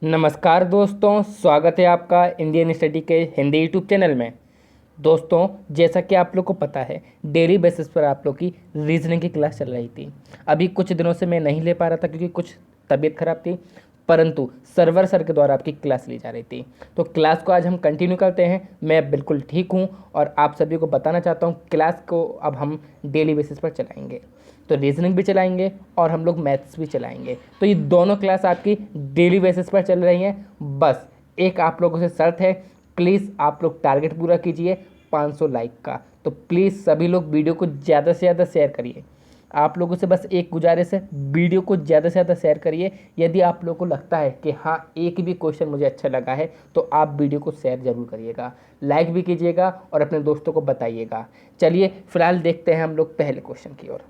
नमस्कार दोस्तों, स्वागत है आपका इंडियन स्टडी के हिंदी यूट्यूब चैनल में। दोस्तों, जैसा कि आप लोग को पता है, डेली बेसिस पर आप लोग की रीजनिंग की क्लास चल रही थी। अभी कुछ दिनों से मैं नहीं ले पा रहा था क्योंकि कुछ तबीयत खराब थी, परंतु सर्वर सर के द्वारा आपकी क्लास ली जा रही थी। तो क्लास को आज हम कंटिन्यू करते हैं। मैं बिल्कुल ठीक हूँ और आप सभी को बताना चाहता हूँ क्लास को अब हम डेली बेसिस पर चलाएँगे। तो रीजनिंग भी चलाएंगे और हम लोग मैथ्स भी चलाएंगे। तो ये दोनों क्लास आपकी डेली बेसिस पर चल रही हैं। बस एक आप लोगों से शर्त है, प्लीज़ आप लोग टारगेट पूरा कीजिए 500 लाइक का। तो प्लीज़ सभी लोग वीडियो को ज़्यादा से ज़्यादा शेयर करिए। आप लोगों से बस एक गुजारिश है, वीडियो को ज़्यादा से ज़्यादा शेयर करिए। यदि आप लोगों को लगता है कि हाँ एक भी क्वेश्चन मुझे अच्छा लगा है तो आप वीडियो को शेयर ज़रूर करिएगा, लाइक भी कीजिएगा और अपने दोस्तों को बताइएगा। चलिए फिलहाल देखते हैं हम लोग पहले क्वेश्चन की ओर।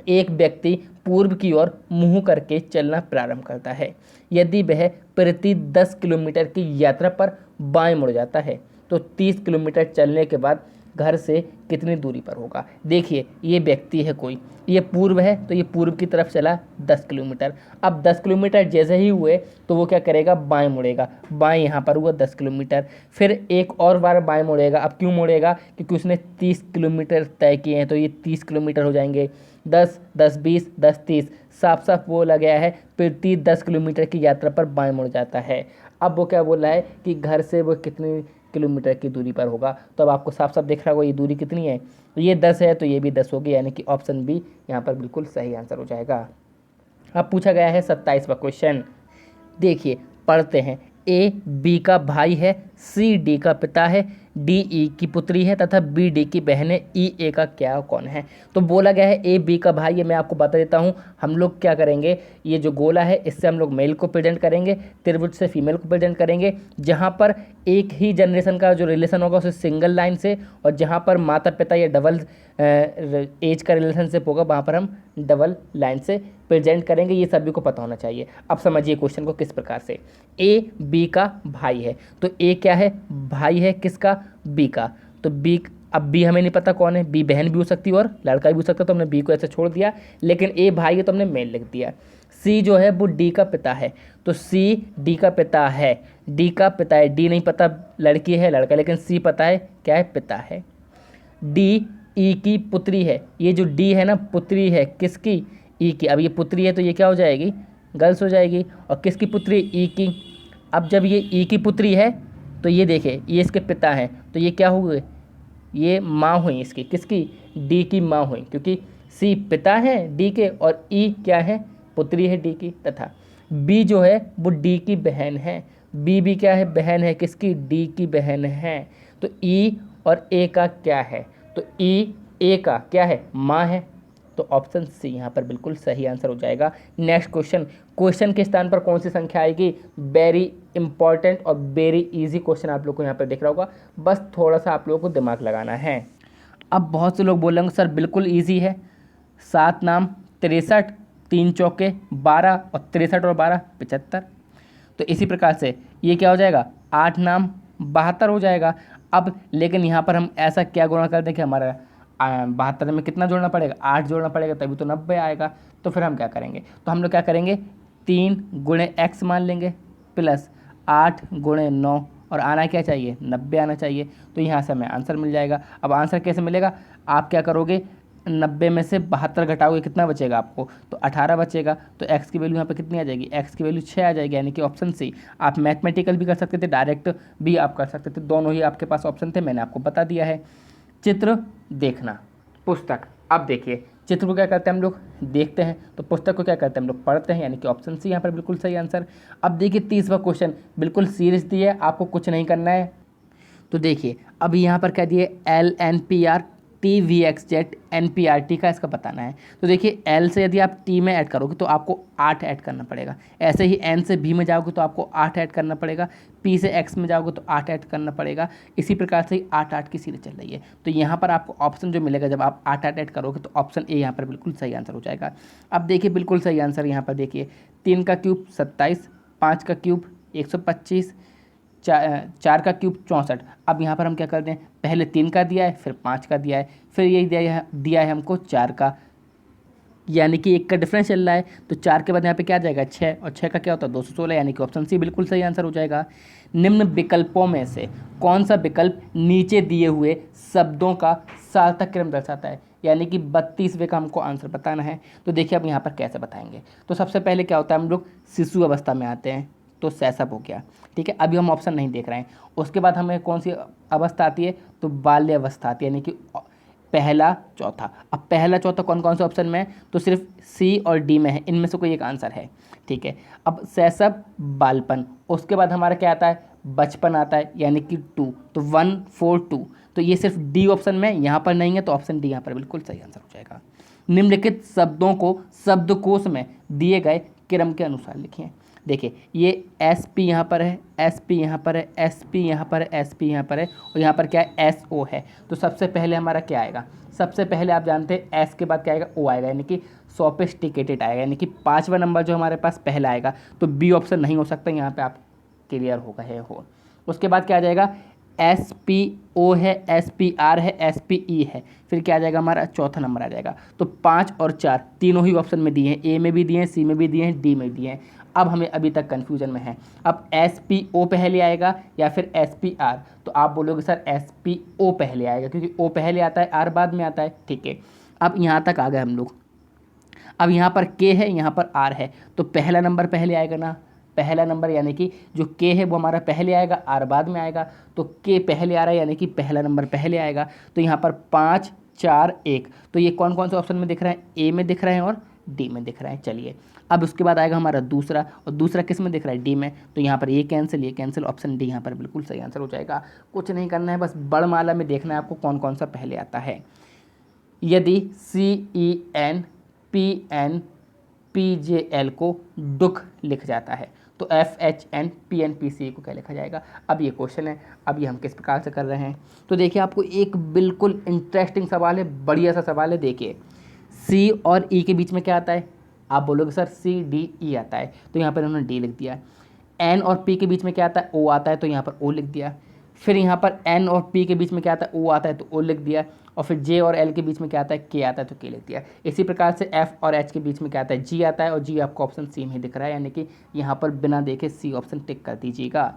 एक व्यक्ति पूर्व की ओर मुंह करके चलना प्रारंभ करता है। यदि वह प्रति 10 किलोमीटर की यात्रा पर बाएं मुड़ जाता है तो 30 किलोमीटर चलने के बाद घर से कितनी दूरी पर होगा। देखिए ये व्यक्ति है कोई, ये पूर्व है तो ये पूर्व की तरफ चला 10 किलोमीटर। अब 10 किलोमीटर जैसे ही हुए तो वो क्या करेगा, बाएं मुड़ेगा। बाएं यहाँ पर हुआ 10 किलोमीटर, फिर एक और बार बाएं मुड़ेगा। अब क्यों मुड़ेगा, क्योंकि उसने 30 किलोमीटर तय किए हैं तो ये 30 किलोमीटर हो जाएंगे। 10 10 20 10 30, साफ साफ बोला गया है प्रति 10 किलोमीटर की यात्रा पर बाएं मुड़ जाता है। अब वो क्या बोला है कि घर से वो कितनी किलोमीटर की दूरी पर होगा। तो अब आपको साफ साफ दिख रहा होगा ये दूरी कितनी है। ये 10 है तो ये भी 10 होगी, यानी कि ऑप्शन बी यहाँ पर बिल्कुल सही आंसर हो जाएगा। अब पूछा गया है 27वां क्वेश्चन। देखिए पढ़ते हैं। ए बी का भाई है, सी डी का पिता है, डी ई की पुत्री है तथा बी डी की बहन है। ई ए का क्या कौन है। तो बोला गया है ए बी का भाई है। मैं आपको बता देता हूँ हम लोग क्या करेंगे, ये जो गोला है इससे हम लोग मेल को प्रेजेंट करेंगे, त्रिभुज से फीमेल को प्रेजेंट करेंगे। जहाँ पर एक ही जनरेशन का जो रिलेशन होगा उसे सिंगल लाइन से, और जहाँ पर माता पिता या डबल एज का रिलेशनशिप होगा वहाँ पर हम डबल लाइन से प्रेजेंट करेंगे। ये सभी को पता होना चाहिए। अब समझिए क्वेश्चन को किस प्रकार से। ए बी का भाई है तो ए क्या है, भाई है किसका, बी का। तो बी, अब बी हमें नहीं पता कौन है, बी बहन भी हो सकती है और लड़का भी हो सकता है, तो हमने बी को ऐसे छोड़ दिया। लेकिन ए भाई है तो हमने मेल लिख दिया। सी जो है वो डी का पिता है, तो सी डी का पिता है, डी का पिता है। डी नहीं पता लड़की है लड़का, लेकिन सी पता है क्या है, पिता है। डी ई की पुत्री है। ये जो डी है ना पुत्री है किसकी, ई की। अब ये पुत्री है तो ये क्या हो जाएगी, गर्ल्स हो जाएगी। और किसकी पुत्री, ई की। अब जब ये ई की पुत्री है तो ये देखिए ये इसके पिता हैं, तो ये क्या हुए, ये माँ हुई इसकी, किसकी, डी की माँ हुई, क्योंकि सी पिता है डी के और ई क्या है, पुत्री है डी की। तथा बी जो है वो डी की बहन है। बी भी क्या है, बहन है किसकी, डी की बहन है। तो ई और ए का क्या है, तो ई ए का क्या है, माँ है। तो ऑप्शन सी यहाँ पर बिल्कुल सही आंसर हो जाएगा। नेक्स्ट क्वेश्चन, क्वेश्चन के स्थान पर कौन सी संख्या आएगी। वेरी इंपॉर्टेंट और वेरी इजी क्वेश्चन आप लोग को यहाँ पर दिख रहा होगा, बस थोड़ा सा आप लोगों को दिमाग लगाना है। अब बहुत से लोग बोलेंगे सर बिल्कुल ईजी है, 7 नाम 63, 3 चौके 12 और 63 और 12 75। तो इसी प्रकार से ये क्या हो जाएगा, 8 नाम 72 हो जाएगा। अब लेकिन यहाँ पर हम ऐसा क्या गुणा कर दें कि हमारा 72 में कितना जोड़ना पड़ेगा, 8 जोड़ना पड़ेगा, तभी तो 90 आएगा। तो फिर हम क्या करेंगे, तो हम लोग क्या करेंगे, 3 गुणे x मान लेंगे प्लस 8 गुणे 9, और आना क्या चाहिए, 90 आना चाहिए। तो यहाँ से हमें आंसर मिल जाएगा। अब आंसर कैसे मिलेगा, आप क्या करोगे, 90 में से 72 घटाओगे कितना बचेगा आपको, तो 18 बचेगा। तो x की वैल्यू यहाँ पे कितनी आ जाएगी, x की वैल्यू 6 आ जाएगी, यानी कि ऑप्शन सी। आप मैथमेटिकल भी कर सकते थे, डायरेक्ट भी आप कर सकते थे, दोनों ही आपके पास ऑप्शन थे, मैंने आपको बता दिया है। चित्र देखना, पुस्तक। अब देखिए चित्र को क्या करते हैं हम लोग, देखते हैं, तो पुस्तक को क्या करते हैं हम लोग, पढ़ते हैं, यानी कि ऑप्शन सी यहाँ पर बिल्कुल सही आंसर। अब देखिए 30वां क्वेश्चन बिल्कुल सीरियस दिया है, आपको कुछ नहीं करना है। तो देखिए अब यहाँ पर क्या दिए, L N P R T V X Z N P R T का इसका बताना है। तो देखिए एल से यदि आप टी में ऐड करोगे तो आपको 8 ऐड करना पड़ेगा। ऐसे ही एन से बी में जाओगे तो आपको 8 ऐड करना पड़ेगा। पी से एक्स में जाओगे तो 8 ऐड करना पड़ेगा। इसी प्रकार से ही 8 की सीरीज चल रही है। तो यहाँ पर आपको ऑप्शन जो मिलेगा जब आप 8 ऐड करोगे तो ऑप्शन ए यहाँ पर बिल्कुल सही आंसर हो जाएगा। अब देखिए बिल्कुल सही आंसर यहाँ पर देखिए, 3 का क्यूब 27, 5 का क्यूब 125, 4 का क्यूब 64। अब यहाँ पर हम क्या करते हैं, पहले 3 का दिया है फिर 5 का दिया है, फिर यही दिया है हमको 4 का यानी कि 1 का डिफरेंस चल रहा है, तो 4 के बाद यहाँ पे क्या आ जाएगा 6, और 6 का क्या होता है 216, यानी कि ऑप्शन सी बिल्कुल सही आंसर हो जाएगा। निम्न विकल्पों में से कौन सा विकल्प नीचे दिए हुए शब्दों का सार्थक क्रम दर्शाता है, यानी कि 32वें का हमको आंसर बताना है। तो देखिए अब यहाँ पर कैसे बताएंगे। तो सबसे पहले क्या होता है, हम लोग शिशु अवस्था में आते हैं, तो शैशव हो गया, ठीक है। अभी हम ऑप्शन नहीं देख रहे हैं। उसके बाद हमें कौन सी अवस्था आती है, तो बाल्य अवस्था आती है, यानी कि पहला चौथा। अब पहला चौथा कौन कौन से ऑप्शन में है, तो सिर्फ सी और डी में है, इनमें से कोई एक आंसर है, ठीक है। अब शैशव बालपन, उसके बाद हमारा क्या आता है, बचपन आता है, यानी कि 2, तो 1 4 2, तो ये सिर्फ डी ऑप्शन में, यहाँ पर नहीं है, तो ऑप्शन डी यहाँ पर बिल्कुल सही आंसर हो जाएगा। निम्नलिखित शब्दों को शब्दकोश में दिए गए क्रम के अनुसार लिखिए। देखिए ये एस पी यहाँ पर है, एस पी यहाँ पर है, एस पी यहाँ पर है, एस पी यहाँ पर है, और यहाँ पर क्या है एस ओ है। तो सबसे पहले हमारा क्या आएगा, सबसे पहले आप जानते हैं एस के बाद क्या आएगा, ओ आएगा, यानी कि सोफिस्टिकेटेड आएगा, यानी कि 5वां नंबर जो हमारे पास पहला आएगा, तो बी ऑप्शन नहीं हो सकता, यहाँ पे आप क्लियर होगा है हो। उसके बाद क्या आ जाएगा, एस पी ओ है, एस पी आर है, एस पी ई है, फिर क्या आ जाएगा हमारा चौथा नंबर आ जाएगा। तो 5 और 4 तीनों ही ऑप्शन में दिए हैं, ए में भी दिए हैं, सी में भी दिए हैं, डी में दिए हैं। अब हमें अभी तक कन्फ्यूजन में है, अब एस पी ओ पहले आएगा या फिर एस पी आर, तो आप बोलोगे सर एस पी ओ पहले आएगा, क्योंकि ओ पहले आता है, आर बाद में आता है, ठीक है। अब यहाँ तक आ गए हम लोग। अब यहाँ पर के है, यहाँ पर आर है, तो पहला नंबर पहले आएगा ना, पहला नंबर यानी कि जो के है वो हमारा पहले आएगा, आर बाद में आएगा, तो के पहले आ रहा है, यानी कि पहला नंबर पहले आएगा। तो यहाँ पर 5 4 1, तो ये कौन कौन से ऑप्शन में दिख रहे हैं, ए में दिख रहे हैं और डी में दिख रहे हैं। चलिए अब उसके बाद आएगा हमारा दूसरा, और दूसरा किस में दिख रहा है, डी में, तो यहाँ पर ये कैंसिल, ऑप्शन डी यहाँ पर बिल्कुल सही आंसर हो जाएगा। कुछ नहीं करना है, बस बड़माला में देखना है आपको कौन कौन सा पहले आता है। यदि C E N P N P J L को दुख लिख जाता है, तो F H N P N P C को क्या लिखा जाएगा। अब ये क्वेश्चन है, अब ये हम किस प्रकार से कर रहे हैं। तो देखिए आपको एक बिल्कुल इंटरेस्टिंग सवाल है, बढ़िया सा सवाल है। देखिए सी और ई के बीच में क्या आता है, आप बोलोगे सर सी डी ई आता है, तो यहाँ पर उन्होंने डी लिख दिया। एन और पी के बीच में क्या आता है, ओ आता है, तो यहाँ पर ओ लिख दिया। फिर यहाँ पर एन और पी के बीच में क्या आता है, ओ आता है, तो ओ लिख दिया। और फिर जे और एल के बीच में क्या आता है, के आता है, तो के लिख दिया। इसी प्रकार से एफ और एच के बीच में क्या आता है, जी आता है, और जी आपको ऑप्शन सी में दिख रहा है, यानी कि यहाँ पर बिना देखे सी ऑप्शन टिक कर दीजिएगा।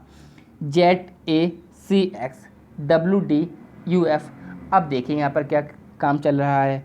Z A C X W D U F. अब देखिए यहाँ पर क्या काम चल रहा है,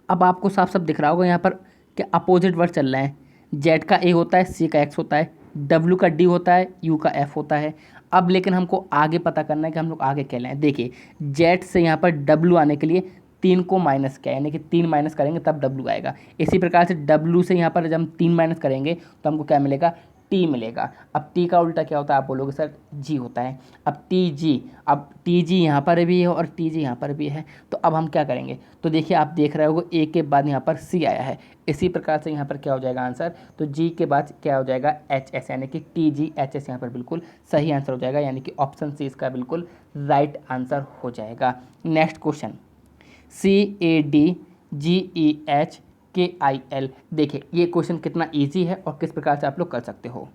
अब आपको साफ साफ दिख रहा होगा यहाँ पर क्या अपोजिट वर्ड चल रहे हैं। जेड का ए होता है, सी का एक्स होता है, डब्ल्यू का डी होता है, यू का एफ होता है। अब लेकिन हमको आगे पता करना है कि हम लोग आगे क्या लें। देखिए जेड से यहाँ पर डब्ल्यू आने के लिए 3 को माइनस किया, यानी कि 3 माइनस करेंगे तब डब्ल्यू आएगा। इसी प्रकार से डब्ल्यू से यहाँ पर जब हम 3 माइनस करेंगे तो हमको क्या मिलेगा, टी मिलेगा। अब टी का उल्टा क्या होता है, आप बोलोगे सर जी होता है। अब टी जी, अब टी जी यहाँ पर भी है और टी जी यहाँ पर भी है, तो अब हम क्या करेंगे। तो देखिए आप देख रहे होगे ए के बाद यहाँ पर सी आया है, इसी प्रकार से यहाँ पर क्या हो जाएगा आंसर, तो जी के बाद क्या हो जाएगा एच एस, यानी कि टी जी एच एस यहाँ पर बिल्कुल सही आंसर हो जाएगा, यानी कि ऑप्शन सी इसका बिल्कुल राइट आंसर हो जाएगा। Next question, C A D G E H K I L. देखिए ये क्वेश्चन कितना इजी है और किस प्रकार से आप लोग कर सकते हो।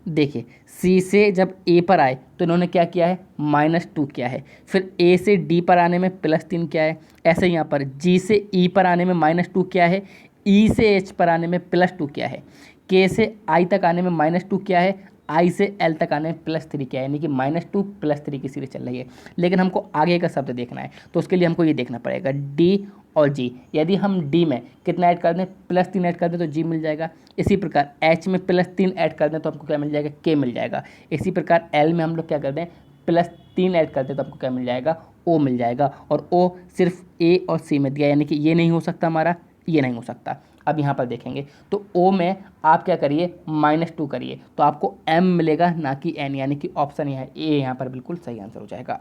देखिए सी से जब ए पर आए तो इन्होंने क्या किया है, -2 किया है। फिर ए से डी पर आने में +3 किया है। ऐसे यहाँ पर जी से ई पर आने में -2 किया है, ई से एच पर आने में +2 किया है, के से आई तक आने में -2 किया है, आई से एल तक आने में +3 किया है, यानी कि -2 +3 की सीरीज चल रही है। लेकिन हमको आगे का शब्द देखना है, तो उसके लिए हमको ये देखना पड़ेगा डी और जी। यदि हम डी में कितना ऐड कर दें, +3 ऐड कर दें तो जी मिल जाएगा। इसी प्रकार एच में +3 ऐड कर दें तो हमको क्या मिल जाएगा, के मिल जाएगा। इसी प्रकार एल में हम लोग क्या कर दें, +3 ऐड कर दें तो हमको क्या मिल जाएगा, ओ मिल जाएगा। और ओ सिर्फ ए और सी में दिया, यानी कि ये नहीं हो सकता हमारा, ये नहीं हो सकता। अब यहाँ पर देखेंगे तो ओ में आप क्या करिए, -2 करिए, तो आपको एम मिलेगा ना कि एन, यानी कि ऑप्शन यहाँ ए यहाँ पर बिल्कुल सही आंसर हो जाएगा।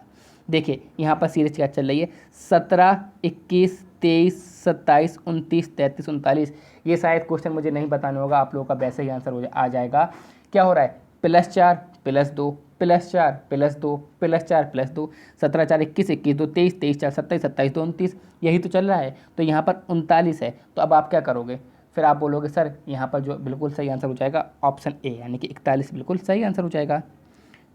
देखिए यहाँ पर सीरीज क्या चल रही है, 17 21 23 27 29 33 39। ये शायद क्वेश्चन मुझे नहीं बताना होगा, आप लोगों का वैसे ही आंसर आ जाएगा। क्या हो रहा है, +4 +2 +4 +2 +4 +2, 17 4 21 21 2 23 23 4 27 27 2 29, यही तो चल रहा है। तो यहाँ पर 39 है, तो अब आप क्या करोगे, फिर आप बोलोगे सर यहाँ पर जो बिल्कुल सही आंसर हो जाएगा ऑप्शन ए, यानी कि 41 बिल्कुल सही आंसर हो जाएगा।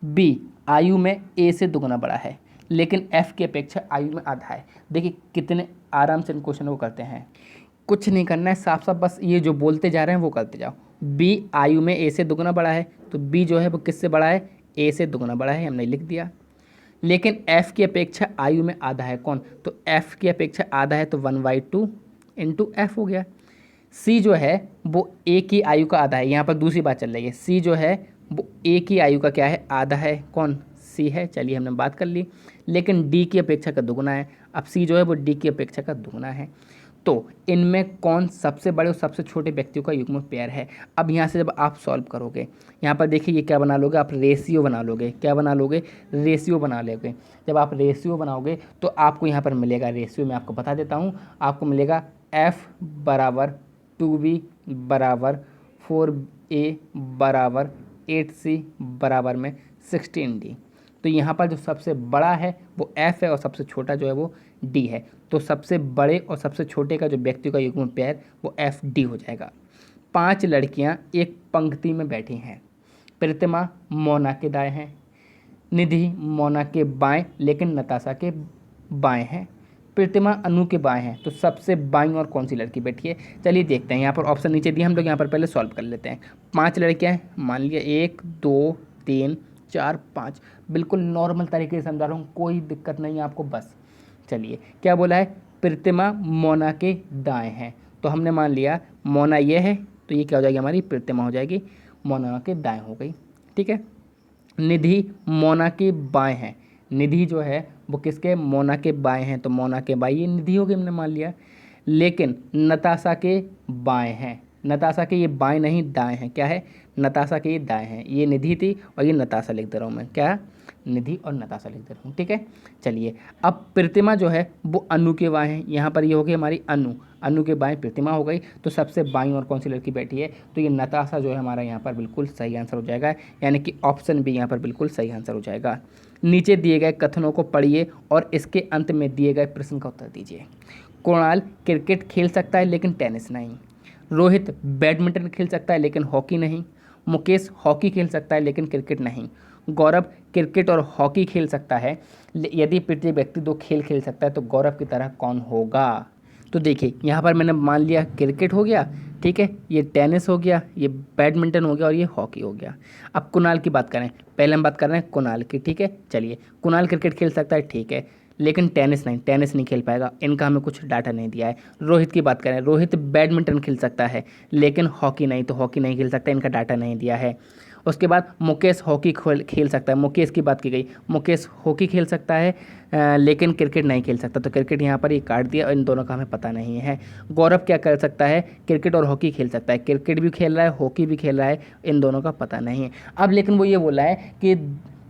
बी, आयु में ए से दुगुना बड़ा है लेकिन एफ की अपेक्षा आयु में आधा है। देखिए कितने आराम से इन क्वेश्चन को करते हैं। कुछ नहीं करना है, साफ साफ बस ये जो बोलते जा रहे हैं वो करते जाओ। बी आयु में ए से दुगना बड़ा है, तो बी जो है वो किससे बड़ा है, ए से दुगना बड़ा है, हमने लिख दिया। लेकिन एफ की अपेक्षा आयु में आधा है कौन, तो एफ की अपेक्षा आधा है तो 1/2 इंटू एफ हो गया। सी जो है वो ए की आयु का आधा है, यहाँ पर दूसरी बात चल रही है, सी जो है वो ए की आयु का क्या है, आधा है, कौन, सी है। चलिए हमने बात कर ली, लेकिन डी की अपेक्षा का दुगना है। अब सी जो है वो डी की अपेक्षा का दुगना है, तो इनमें कौन सबसे बड़े और सबसे छोटे व्यक्तियों का युग्म पेयर है। अब यहाँ से जब आप सॉल्व करोगे, यहाँ पर देखिए ये क्या बना लोगे आप, रेशियो बना लोगे। क्या बना लोगे, रेशियो बना लोगे। जब आप रेशियो बनाओगे तो आपको यहाँ पर मिलेगा, रेशियो में आपको बता देता हूँ, आपको मिलेगा F बराबर 2B बराबर 4A बराबर 8C बराबर में 16D। तो यहाँ पर जो सबसे बड़ा है वो F है और सबसे छोटा जो है वो D है। तो सबसे बड़े और सबसे छोटे का जो व्यक्ति का युग्म पेयर वो FD हो जाएगा। 5 लड़कियाँ एक पंक्ति में बैठी हैं। प्रतिमा मोना के दाएं हैं, निधि मोना के बाएं लेकिन नताशा के बाएं हैं, प्रतिमा अनु के बाएं हैं। तो सबसे बाईं और कौन सी लड़की बैठी है, चलिए देखते हैं। यहाँ पर ऑप्शन नीचे दिए, हम लोग यहाँ पर पहले सॉल्व कर लेते हैं। 5 लड़कियाँ हैं, मान लिया 1 2 3 4 5, बिल्कुल नॉर्मल तरीके से समझा रहा हूँ, कोई दिक्कत नहीं है आपको बस। चलिए क्या बोला है, प्रतिमा मोना के दाएं हैं, तो हमने मान लिया मोना ये है, तो ये क्या हो जाएगी हमारी प्रतिमा हो जाएगी, मोना के दाएं हो गई, ठीक है। निधि मोना के बाएं हैं, निधि जो है वो किसके, मोना के बाएं हैं, तो मोना के बाएं ये निधि हो गई, हमने मान लिया। लेकिन नताशा के बाएं हैं, नताशा के ये बाएं नहीं दाएं हैं, क्या है, नताशा के ये दाएं हैं, ये निधि थी और ये नताशा लिख दे रहा हूँ मैं, क्या, निधि और नताशा लिख दे रहा हूँ, ठीक है। चलिए अब प्रतिमा जो है वो अनु के बाएं हैं, यहाँ पर ये हो गई हमारी अनु, अनु के बाएं प्रतिमा हो गई, तो सबसे बाईं और कौन सी लड़की बैठी है, तो ये नताशा जो है हमारा यहाँ पर बिल्कुल सही आंसर हो जाएगा, यानी कि ऑप्शन बी यहाँ पर बिल्कुल सही आंसर हो जाएगा। नीचे दिए गए कथनों को पढ़िए और इसके अंत में दिए गए प्रश्न का उत्तर दीजिए। कुणाल क्रिकेट खेल सकता है लेकिन टेनिस नहीं, रोहित बैडमिंटन खेल सकता है लेकिन हॉकी नहीं, मुकेश हॉकी खेल सकता है लेकिन क्रिकेट नहीं, गौरव क्रिकेट और हॉकी खेल सकता है, यदि प्रत्येक व्यक्ति 2 खेल खेल सकता है तो गौरव की तरह कौन होगा। तो देखिए यहाँ पर मैंने मान लिया क्रिकेट हो गया, ठीक है, ये टेनिस हो गया, ये बैडमिंटन हो गया और ये हॉकी हो गया। अब कुणाल की बात करें, पहले हम बात कर रहे हैं कुणाल की, ठीक है। चलिए कुणाल क्रिकेट खेल सकता है, ठीक है, लेकिन टेनिस नहीं, टेनिस नहीं खेल पाएगा, इनका हमें कुछ डाटा नहीं दिया है। रोहित की बात करें, रोहित बैडमिंटन खेल सकता है लेकिन हॉकी नहीं, तो हॉकी नहीं खेल सकता, इनका डाटा नहीं दिया है। उसके बाद मुकेश हॉकी खेल सकता है, मुकेश की बात की गई, मुकेश हॉकी खेल सकता है लेकिन क्रिकेट नहीं खेल सकता, तो क्रिकेट यहाँ पर ये काट दिया और इन दोनों का हमें पता नहीं है। गौरव क्या कर सकता है, क्रिकेट और हॉकी खेल सकता है, क्रिकेट भी खेल रहा है हॉकी भी खेल रहा है, इन दोनों का पता नहीं है। अब लेकिन वो ये बोला है कि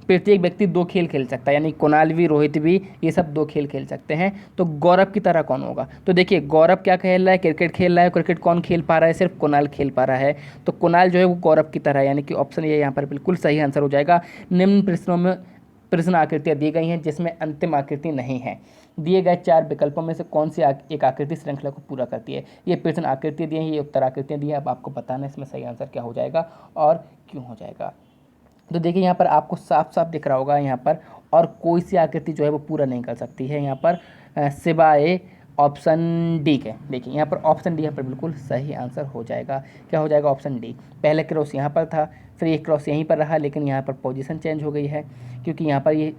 प्रत्येक व्यक्ति 2 खेल खेल सकता है, यानी कुणाल भी रोहित भी ये सब 2 खेल खेल सकते हैं, तो गौरव की तरह कौन होगा। तो देखिए गौरव क्या खेल रहा है, क्रिकेट खेल रहा है, क्रिकेट कौन खेल पा रहा है, सिर्फ कुणाल खेल पा रहा है, तो कुणाल जो है वो गौरव की तरह है, यानी कि ऑप्शन ये यहाँ पर बिल्कुल सही आंसर हो जाएगा। निम्न प्रश्नों में प्रश्न आकृतियाँ दी गई हैं जिसमें अंतिम आकृति नहीं है, दिए गए 4 विकल्पों में से कौन सी एक आकृति श्रृंखला को पूरा करती है। ये प्रश्न आकृति दी हैं, ये उत्तर आकृतियाँ दी हैं, अब आपको बताना है इसमें सही आंसर क्या हो जाएगा और क्यों हो जाएगा। तो देखिए यहाँ पर आपको साफ साफ दिख रहा होगा यहाँ पर, और कोई सी आकृति जो है वो पूरा नहीं कर सकती है यहाँ पर सिवाय ऑप्शन डी के। देखिए यहाँ पर ऑप्शन डी यहाँ पर बिल्कुल सही आंसर हो जाएगा, क्या हो जाएगा, ऑप्शन डी। पहले क्रॉस यहाँ पर था, फिर ये क्रॉस यहीं पर रहा, लेकिन यहाँ पर पोजीशन चेंज हो गई है क्योंकि यहाँ पर ये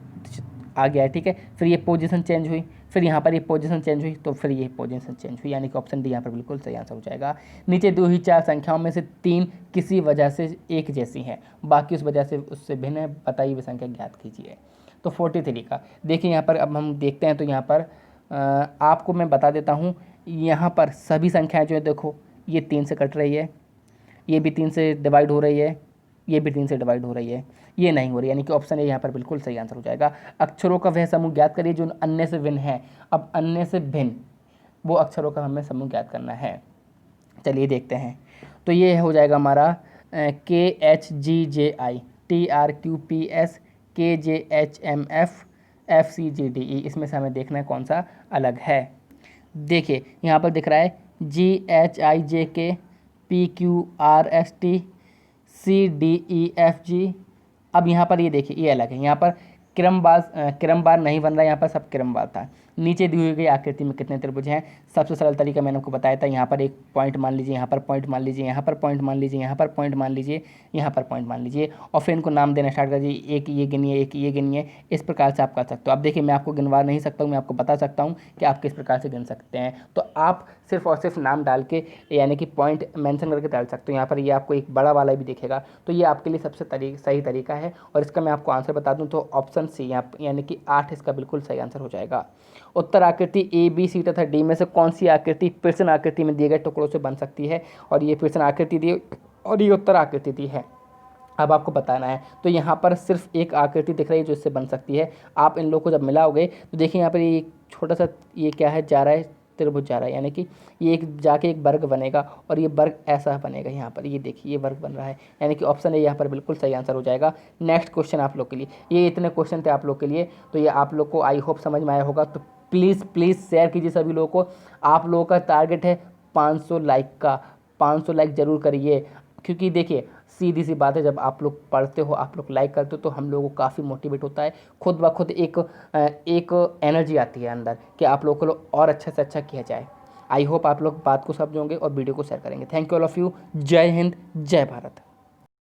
आ गया है, ठीक है, फिर ये पोजीशन चेंज हुई, फिर यहाँ पर ये पोजीशन चेंज हुई, तो फिर ये पोजीशन चेंज हुई, यानी कि ऑप्शन डी यहाँ पर बिल्कुल सही आंसर हो जाएगा। नीचे दी हुई 4 संख्याओं में से 3 किसी वजह से एक जैसी हैं, बाकी उस वजह से उससे भिन्न है, बताइए हुई संख्या ज्ञात कीजिए। तो 43 का देखिए यहाँ पर, अब हम देखते हैं तो यहाँ पर आपको मैं बता देता हूँ, यहाँ पर सभी संख्याएँ जो है देखो, ये 3 से कट रही है, ये भी 3 से डिवाइड हो रही है, ये भी 3 से डिवाइड हो रही है, ये नहीं हो रही, यानी कि ऑप्शन ए यहाँ पर बिल्कुल सही आंसर हो जाएगा। अक्षरों का वह समूह ज्ञात करिए जो अन्य से भिन्न है। अब अन्य से भिन्न वो अक्षरों का हमें समूह ज्ञात करना है, चलिए देखते हैं। तो ये हो जाएगा हमारा KHGJI TRQPS KJHMF FCGDE, इसमें से हमें देखना है कौन सा अलग है। देखिए यहाँ पर दिख रहा है GHIJK PQRST CDEFG। अब यहाँ पर ये देखिए ये अलग है, यहाँ पर क्रमवार नहीं बन रहा है, यहाँ पर सब क्रमवार था। नीचे दी हुई गई आकृति में कितने त्रिभुज हैं? सबसे सरल तरीका मैंने आपको बताया था, यहाँ पर एक पॉइंट मान लीजिए, यहाँ पर पॉइंट मान लीजिए, यहाँ पर पॉइंट मान लीजिए, यहाँ पर पॉइंट मान लीजिए, यहाँ पर पॉइंट मान लीजिए, और फिर इनको नाम देना स्टार्ट कर दीजिए। एक ये गिनिए, एक ये गिनिए, इस प्रकार से आप कर सकते हो। अब देखिए, मैं आपको गिनवा नहीं सकता हूँ, मैं आपको बता सकता हूँ कि आप किस प्रकार से गिन सकते हैं। तो आप सिर्फ और सिर्फ नाम डाल के यानी कि पॉइंट मेंशन करके डाल सकते हो। यहाँ पर ये आपको एक बड़ा वाला भी दिखेगा, तो ये आपके लिए सबसे सही तरीका है। और इसका मैं आपको आंसर बता दूं तो ऑप्शन सी, यहाँ यानी कि 8 इसका बिल्कुल सही आंसर हो जाएगा। उत्तर आकृति ए, बी, सी तथा डी में से कौन सी आकृति प्रश्न आकृति में दिए गए टुकड़ों से बन सकती है? और ये प्रश्न आकृति दी और ये उत्तर आकृति दी है। अब आपको बताना है। तो यहाँ पर सिर्फ एक आकृति दिख रही है जो इससे बन सकती है। आप इन लोगों को जब मिलाओगे तो देखिए, यहाँ पर ये छोटा सा ये क्या है, जा रहा है, त्रिभुज जा रहा है, यानी कि ये एक जाके एक वर्ग बनेगा और ये वर्ग ऐसा बनेगा। यहाँ पर ये देखिए, ये वर्ग बन रहा है, यानी कि ऑप्शन ए यहाँ पर बिल्कुल सही आंसर हो जाएगा। नेक्स्ट क्वेश्चन आप लोग के लिए, ये इतने क्वेश्चन थे आप लोग के लिए, तो ये आप लोग को आई होप समझ में आया होगा। तो प्लीज़ शेयर कीजिए सभी लोगों को। आप लोगों का टारगेट है 500 लाइक का, 500 लाइक ज़रूर करिए, क्योंकि देखिए सीधी सी बात है, जब आप लोग पढ़ते हो, आप लोग लाइक करते हो, तो हम लोगों को काफ़ी मोटिवेट होता है, खुद ब खुद एक एनर्जी आती है अंदर कि आप लोगों को और अच्छा से अच्छा किया जाए। आई होप आप लोग बात को समझोगे और वीडियो को शेयर करेंगे। Thank you all of you. जय हिंद, जय भारत।